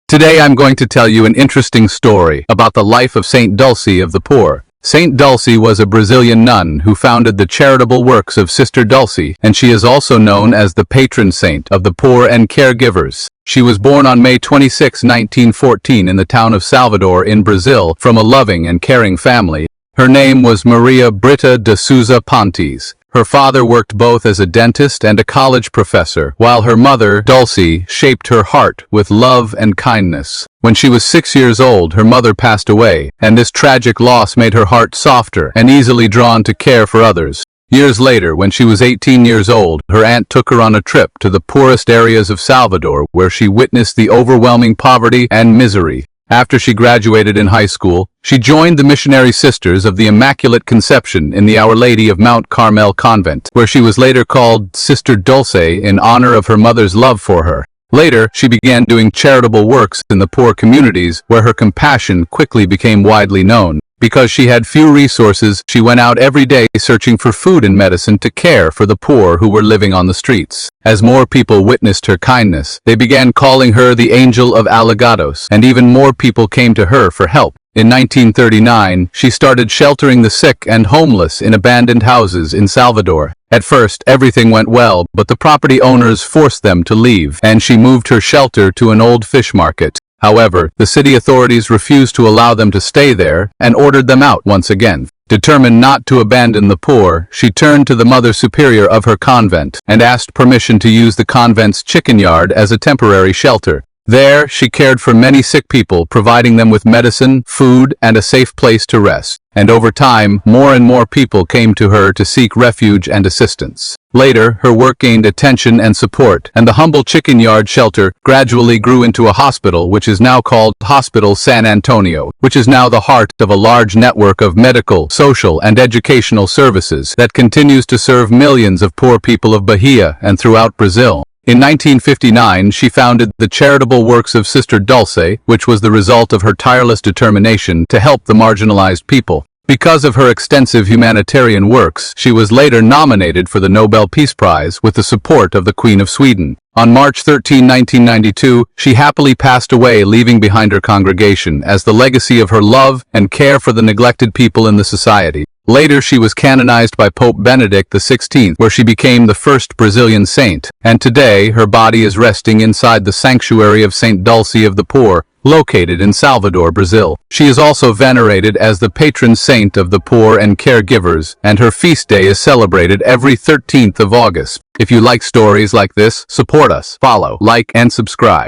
Today I'm going to tell you an interesting story about the life of Saint Dulce of the Poor. Saint Dulce was a Brazilian nun who founded the charitable works of Sister Dulce, and she is also known as the patron saint of the poor and caregivers. She was born on May 26, 1914 in the town of Salvador in Brazil from a loving and caring family. Her name was Maria Britta de Souza Pontes. Her father worked both as a dentist and a college professor, while her mother, Dulce, shaped her heart with love and kindness. When she was 6 years old, her mother passed away, and this tragic loss made her heart softer and easily drawn to care for others. Years later, when she was 18 years old, her aunt took her on a trip to the poorest areas of Salvador, where she witnessed the overwhelming poverty and misery. After she graduated in high school, she joined the Missionary Sisters of the Immaculate Conception in the Our Lady of Mount Carmel convent, where she was later called Sister Dulce in honor of her mother's love for her. Later, she began doing charitable works in the poor communities, where her compassion quickly became widely known. Because she had few resources, she went out every day searching for food and medicine to care for the poor who were living on the streets. As more people witnessed her kindness, they began calling her the Angel of Alegados, and even more people came to her for help. In 1939, she started sheltering the sick and homeless in abandoned houses in Salvador. At first, everything went well, but the property owners forced them to leave, and she moved her shelter to an old fish market. However, the city authorities refused to allow them to stay there and ordered them out once again. Determined not to abandon the poor, she turned to the Mother Superior of her convent and asked permission to use the convent's chicken yard as a temporary shelter. There, she cared for many sick people, providing them with medicine, food, and a safe place to rest. And over time, more and more people came to her to seek refuge and assistance. Later, her work gained attention and support, and the humble chicken yard shelter gradually grew into a hospital, which is now called Hospital San Antonio, which is now the heart of a large network of medical, social, and educational services that continues to serve millions of poor people of Bahia and throughout Brazil. In 1959, she founded the charitable works of Sister Dulce, which was the result of her tireless determination to help the marginalized people. Because of her extensive humanitarian works, she was later nominated for the Nobel Peace Prize with the support of the Queen of Sweden. On March 13, 1992, she happily passed away, leaving behind her congregation as the legacy of her love and care for the neglected people in the society. Later, she was canonized by Pope Benedict XVI, where she became the first Brazilian saint, and today her body is resting inside the sanctuary of Saint Dulce of the Poor, located in Salvador, Brazil. She is also venerated as the patron saint of the poor and caregivers, and her feast day is celebrated every 13th of August. If you like stories like this, support us, follow, like, and subscribe.